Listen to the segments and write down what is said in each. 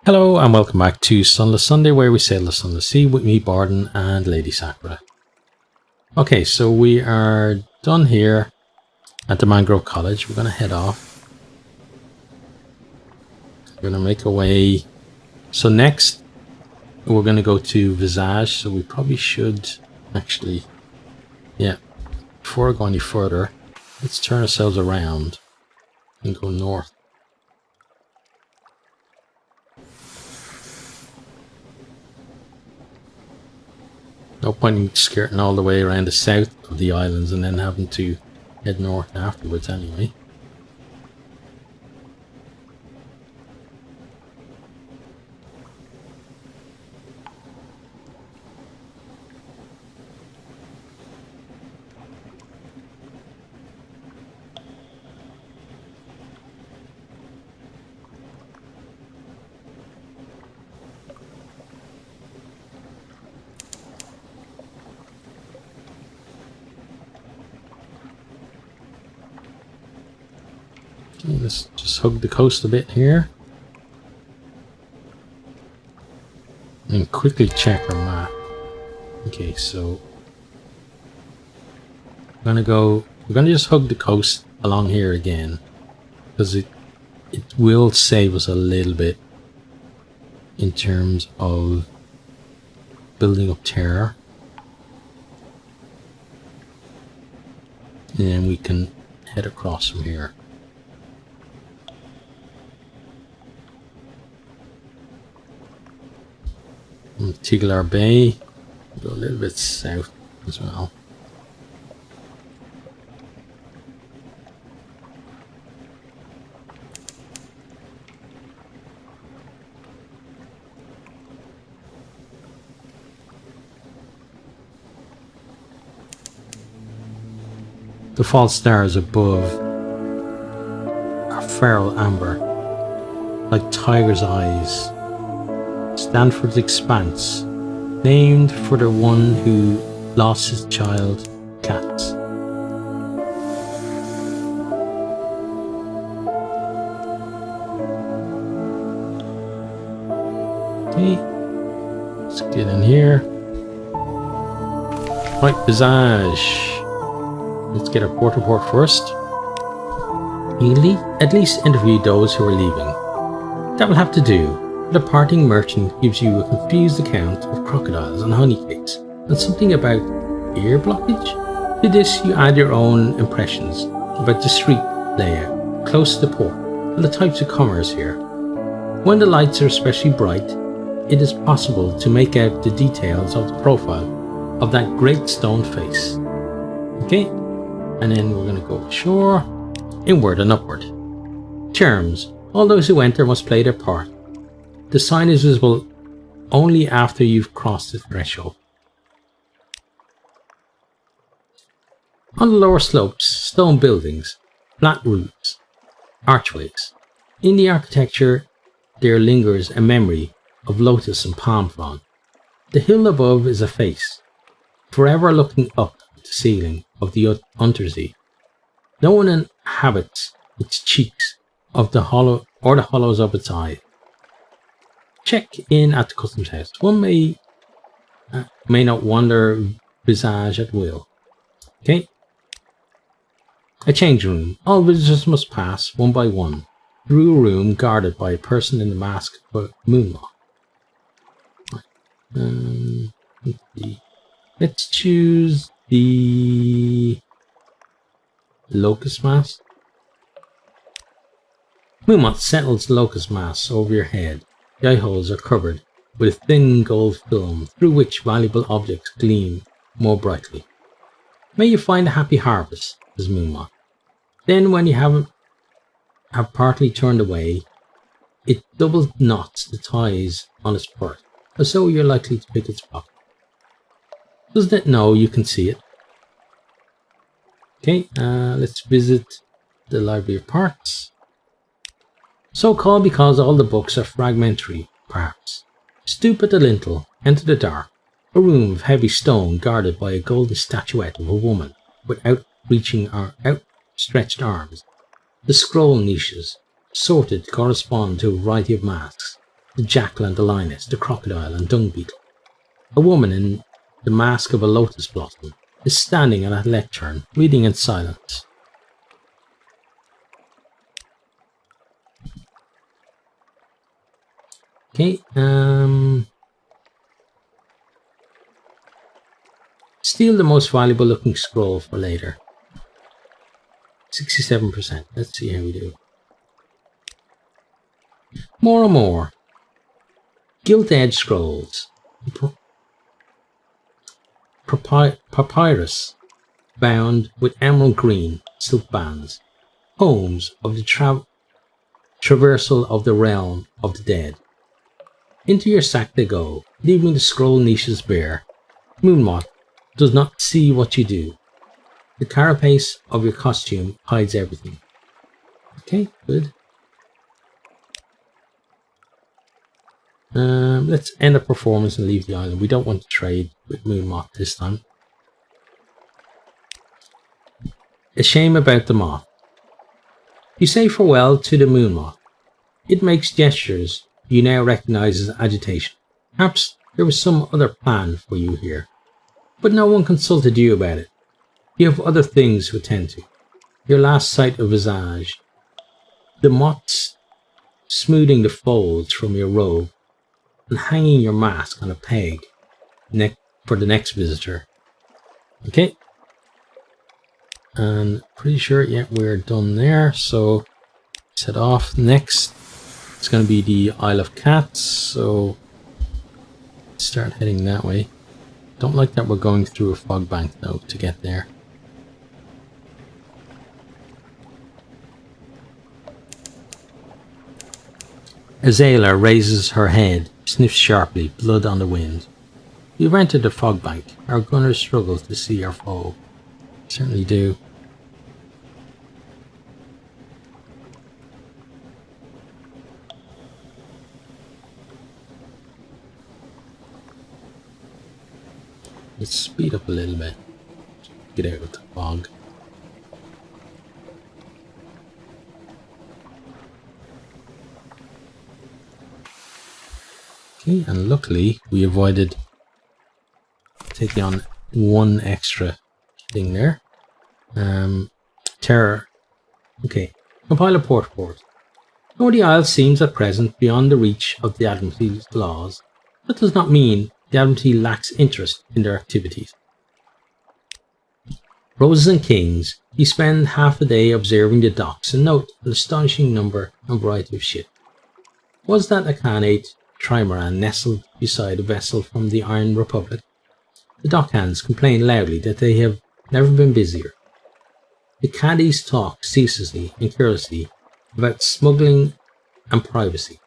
Hello and welcome back to Sunless Sunday, where we sail the Sunless Sea with me, Bardon, and Lady Sakura. Okay, so we are done here at the Mangrove College. We're going to head off. We're going to make our way. So next, we're going to go to Visage, so we probably should actually, before I go any further, let's turn ourselves around and go north. No point in skirting all the way around the south of the islands and then having to head north afterwards anyway. Let's just hug the coast a bit here and quickly check our map. Okay, so we're gonna just hug the coast along here again, because it will save us a little bit in terms of building up terror, and then we can head across from here. Tiglar Bay, go a little bit south as well. The false stars above are feral amber, like tiger's eyes. Stanford's Expanse, named for the one who lost his child, cats. Okay, let's get in here. Right, Visage. Let's get our port report first. At least interview those who are leaving. That will have to do. The parting merchant gives you a confused account of crocodiles and honeycakes, and something about ear blockage. To this you add your own impressions about the street layout close to the port and the types of commerce here. When the lights are especially bright, it is possible to make out the details of the profile of that great stone face. Okay, and then we're going to go ashore, inward and upward. Terms: all those who enter must play their part. The sign is visible only after you've crossed the threshold. On the lower slopes, stone buildings, flat roofs, archways. In the architecture, there lingers a memory of lotus and palm frond. The hill above is a face, forever looking up at the ceiling of the Untersee. No one inhabits its cheeks of the hollow or the hollows of its eyes. Check in at the customs house. One may not wander Visage at will. Okay. A change room. All visitors must pass, one by one, through a room guarded by a person in the mask of a moonlock. Let's choose the locust mask. Moonmoth settles the locust mask over your head. The eye holes are covered with a thin gold film through which valuable objects gleam more brightly. May you find a happy harvest, says Moonmoth. Then when you have partly turned away, it double knots the ties on its perch, as so you're likely to pick its pocket. Doesn't it know you can see it? Okay, let's visit the Library of Parts. So called because all the books are fragmentary, perhaps. Stoop at the lintel, enter the dark, a room of heavy stone guarded by a golden statuette of a woman with outstretched arms. The scroll niches, sorted to correspond to a variety of masks, the jackal and the lioness, the crocodile and dung beetle. A woman in the mask of a lotus blossom is standing at a lectern, reading in silence. Okay, steal the most valuable looking scroll for later. 67%. Let's see how we do. More and more. Gilt-edged scrolls. Papyrus bound with emerald green silk bands. Poems of the traversal of the realm of the dead. Into your sack they go, leaving the scroll niches bare. Moonmoth does not see what you do. The carapace of your costume hides everything. Okay, good. Let's end a performance and leave the island. We don't want to trade with Moonmoth this time. A shame about the moth. You say farewell to the Moonmoth. It makes gestures you now recognize as agitation. Perhaps there was some other plan for you here, but no one consulted you about it. You have other things to attend to. Your last sight of visage, the moths smoothing the folds from your robe, and hanging your mask on a peg for the next visitor. Okay. And pretty sure, yeah, we're done there. So set off. Next, it's going to be the Isle of Cats. So start heading that way. Don't like that we're going through a fog bank though to get there. Azalea raises her head, sniffs sharply, blood on the wind. We've entered the fog bank. Our gunners struggle to see our foe. Certainly do. Let's speed up a little bit. Get out of the fog. Okay, and luckily we avoided taking on one extra thing there. Terror. Okay, compile a port report. Though the Isle seems at present beyond the reach of the Admiralty's laws, that does not mean the Admiralty lacks interest in their activities. Roses and Kings, you spend half a day observing the docks and note an astonishing number and variety of ships. Was that a Khanate trimaran nestled beside a vessel from the Iron Republic? The dockhands complain loudly that they have never been busier. The caddies talk ceaselessly and carelessly about smuggling and piracy.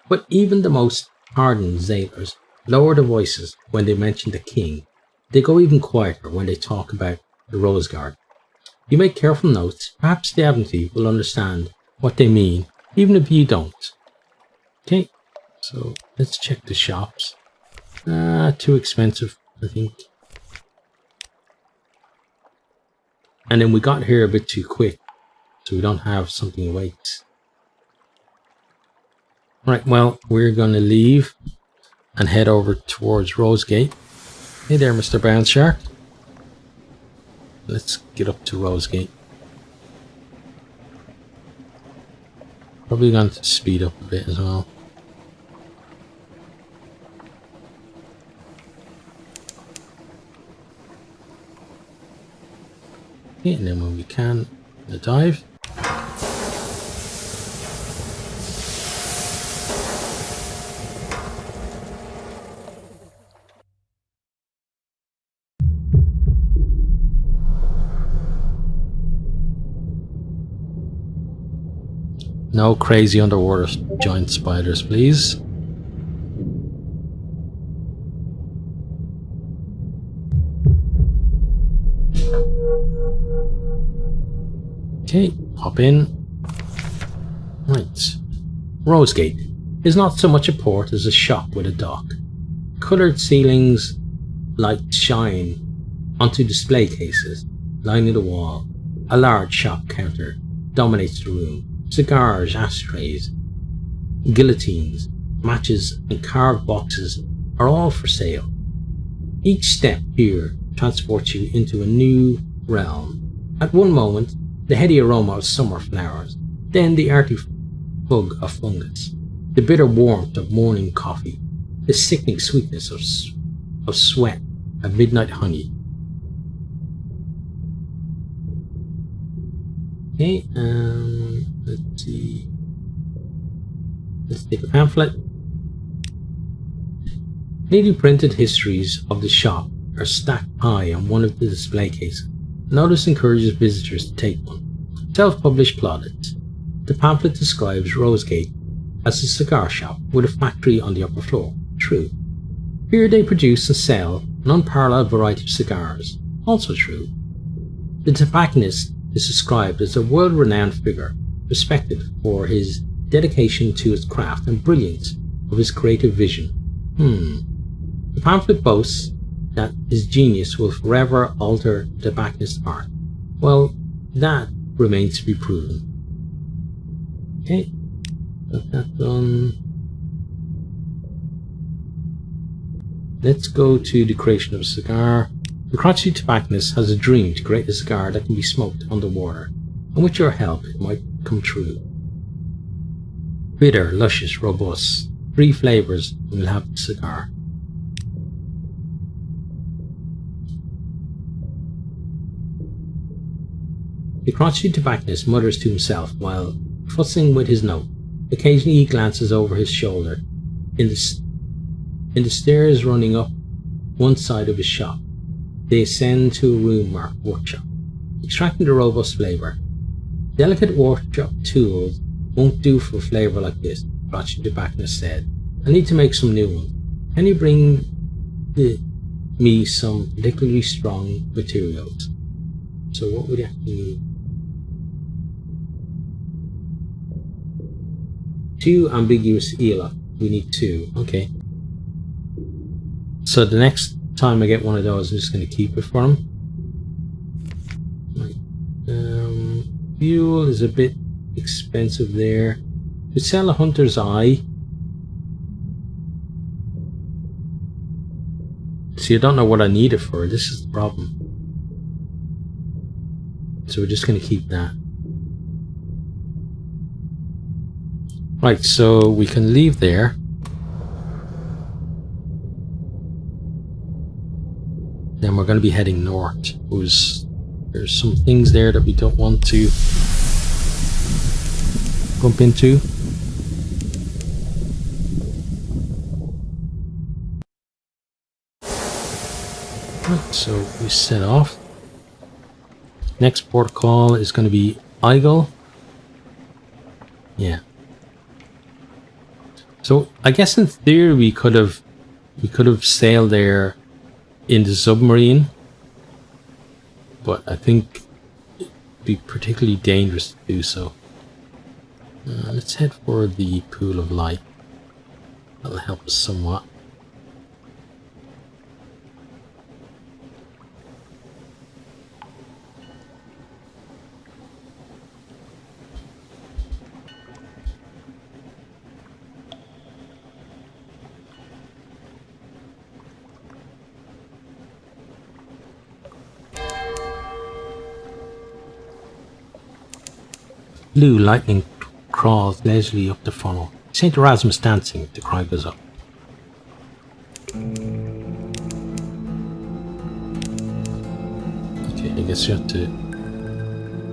But even the most hardened sailors lower their voices when they mention the king. They go even quieter when they talk about the Rose Guard. You make careful notes. Perhaps the Admiralty will understand what they mean, even if you don't. Okay, so let's check the shops. Too expensive, I think. And then we got here a bit too quick, so we don't have something awaits. Right, well, we're going to leave and head over towards Rosegate. Hey there, Mr. Brown Shark. Let's get up to Rosegate. Probably going to speed up a bit as well. Okay, and then when we can, the dive. No crazy underwater giant spiders, please. Okay, hop in. Right. Rosegate is not so much a port as a shop with a dock. Coloured ceilings light shine onto display cases lining the wall. A large shop counter dominates the room. Cigars, ashtrays, guillotines, matches, and carved boxes are all for sale. Each step here transports you into a new realm. At one moment, the heady aroma of summer flowers, then the earthy bug of fungus, the bitter warmth of morning coffee, the sickening sweetness of sweat and midnight honey. Okay, let's see. Let's take a pamphlet. Neatly printed histories of the shop are stacked high on one of the display cases. Notice encourages visitors to take one. Self-published plaudits. The pamphlet describes Rosegate as a cigar shop with a factory on the upper floor. True. Here they produce and sell an unparalleled variety of cigars. Also true. The tobacconist is described as a world-renowned figure, respected for his dedication to his craft and brilliance of his creative vision. The pamphlet boasts that his genius will forever alter the tobacconist's art. Well, that remains to be proven. Okay, got that done. Let's go to the creation of a cigar. The crotchety tobacconist has a dream to create a cigar that can be smoked underwater, and with your help it might come true. Bitter, luscious, robust, 3 flavors, and we'll have the cigar. The crotchety tobacconist mutters to himself while fussing with his note. Occasionally he glances over his shoulder. In the stairs running up one side of his shop, they ascend to a room marked workshop, extracting the robust flavour. Delicate workshop tools won't do for a flavour like this, the crotchety tobacconist said. I need to make some new ones. Can you bring me some particularly strong materials? So what would you actually need? 2 ambiguous ela. We need 2. Okay. So the next time I get one of those, I'm just going to keep it for him. Right. Fuel is a bit expensive there. We sell a hunter's eye. See, I don't know what I need it for. This is the problem. So we're just going to keep that. Right, so we can leave there. Then we're going to be heading north. There's some things there that we don't want to bump into. Right, so we set off. Next port call is going to be Igel. Yeah. So I guess in theory we could have sailed there in the submarine, but I think it'd be particularly dangerous to do so. Let's head for the pool of light. That'll help us somewhat. Blue lightning crawls leisurely up the funnel. St. Erasmus dancing, the cry goes up. Okay, I guess you have to...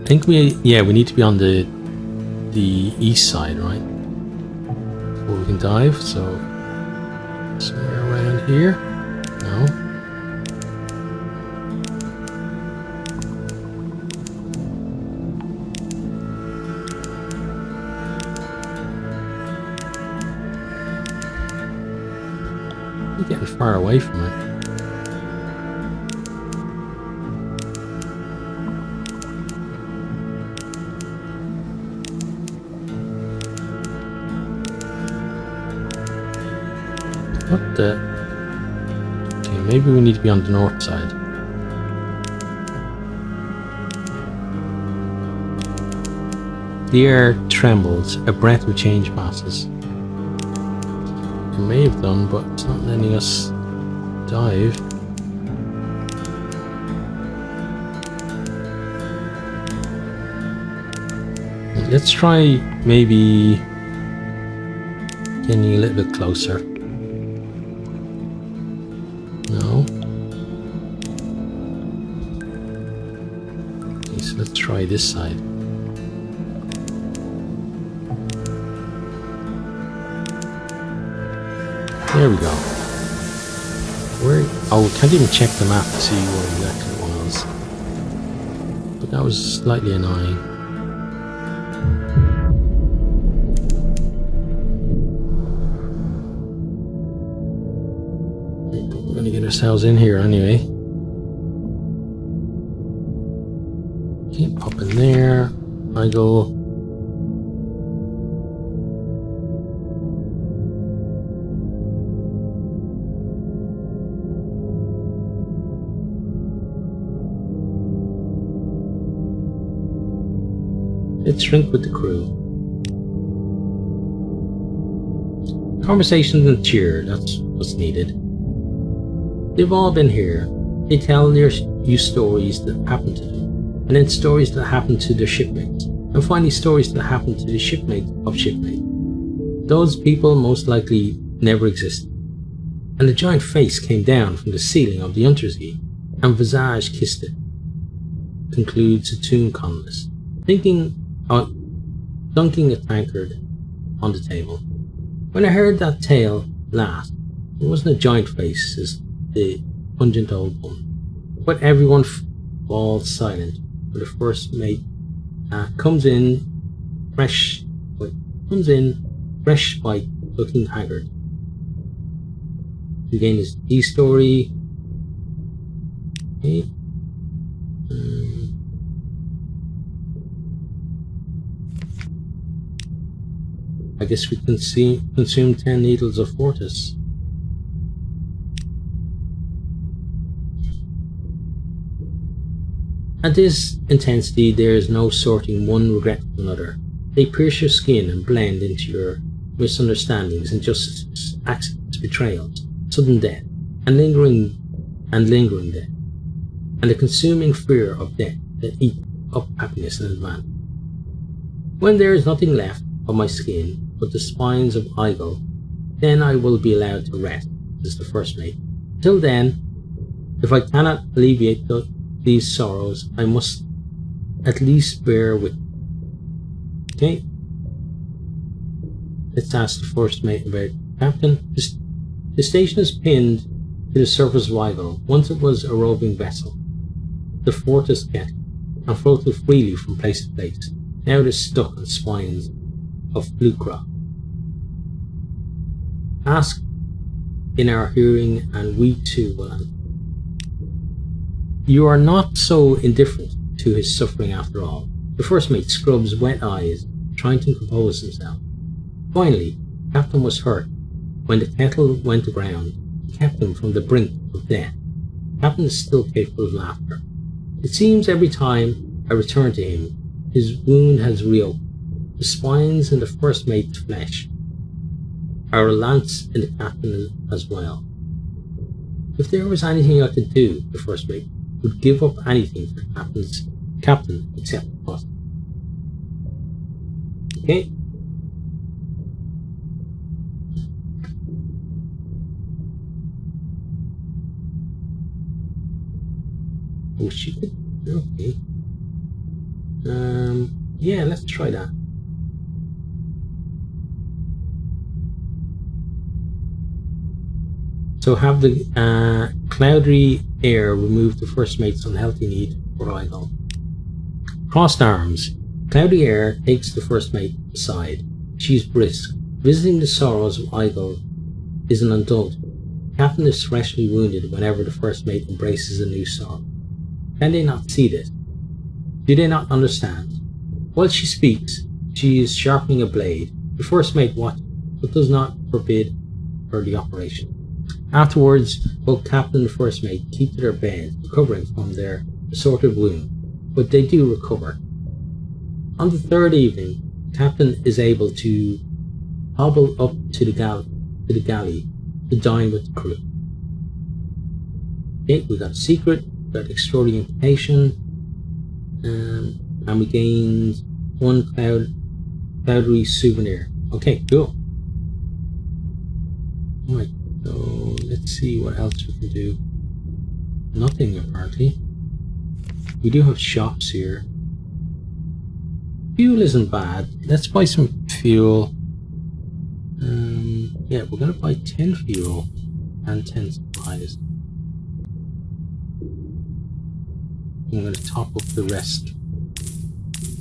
I think we need to be on the east side, right? Before we can dive, so... somewhere around here? No. Getting far away from it. What the? Okay, maybe we need to be on the north side. The air trembles, a breath of change passes. it may have done, but it's not letting us dive. Let's try maybe getting a little bit closer. No. Okay, so let's try this side. There we go. Where? Oh, we can't even check the map to see where exactly it was. But that was slightly annoying. We're gonna get ourselves in here anyway. Okay, pop in there. I go. Let's drink with the crew. Conversations and cheer, that's what's needed. They've all been here. They tell you stories that happened to them, and then stories that happened to their shipmates, and finally stories that happened to the shipmates of shipmates. Those people most likely never existed. And a giant face came down from the ceiling of the Untersee, and visage kissed it. Concludes a tomb columnist, dunking a tankard on the table. When I heard that tale last, it wasn't a giant face, says the pungent old one, but everyone falls silent when the first mate comes in fresh spite, looking haggard. Again, is the story. Okay. I guess we consume 10 needles of Fortis. At this intensity, there is no sorting one regret from another. They pierce your skin and blend into your misunderstandings, injustices, accidents, betrayals, sudden death, and lingering death, and the consuming fear of death that eats up happiness in advance. When there is nothing left of my skin but the spines of Igel, then I will be allowed to rest, says the first mate. Till then, if I cannot alleviate these sorrows, I must at least bear with. Okay. Let's ask the first mate about Captain. The station is pinned to the surface of Igel. Once it was a roving vessel, the Fortis kept, and floated freely from place to place. Now it is stuck on spines of Lucra. Ask in our hearing, and we too will answer. You are not so indifferent to his suffering after all. The first mate scrubs wet eyes, trying to compose himself. Finally, Captain was hurt when the kettle went aground and kept him from the brink of death. Captain is still capable of laughter. It seems every time I return to him, his wound has reopened. The spines in the first mate's flesh are a lance in the captain as well. If there was anything I could do, the first mate would give up anything for captain except us. Okay. Oh, she could. Okay. Yeah, let's try that. So have the cloudy air remove the first mate's unhealthy need for Igel. Crossed arms. Cloudy air takes the first mate aside. She is brisk. Visiting the sorrows of Igel is an adult. Captain is freshly wounded whenever the first mate embraces a new sorrow. Can they not see this? Do they not understand? While she speaks, she is sharpening a blade. The first mate watches, but does not forbid her the operation. Afterwards, both Captain and First Mate keep to their beds, recovering from their assorted wound, but they do recover. On the third evening, Captain is able to hobble up to the to the galley to dine with the crew. Okay, we got a secret, we got extraordinary information, and we gained one cloudery souvenir. Okay, cool. Alright, so let's see what else we can do. Nothing, apparently. We do have shops here. Fuel isn't bad. Let's buy some fuel. Yeah, we're gonna buy 10 fuel and 10 supplies. I'm gonna top up the rest.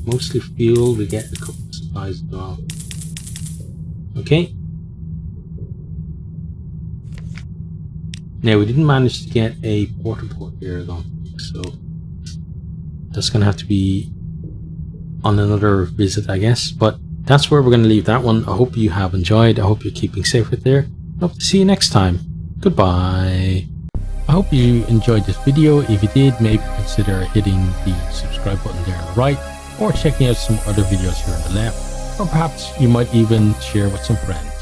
Mostly fuel, we get a couple of supplies as well. Okay. Now, we didn't manage to get a porta port here, I don't think, so that's gonna have to be on another visit, I guess. But that's where we're going to leave that one. I hope you have enjoyed. I hope you're keeping safe out there. I hope to see you next time. Goodbye. I hope you enjoyed this video. If you did, maybe consider hitting the subscribe button there on the right, or checking out some other videos here on the left, or perhaps you might even share with some friends.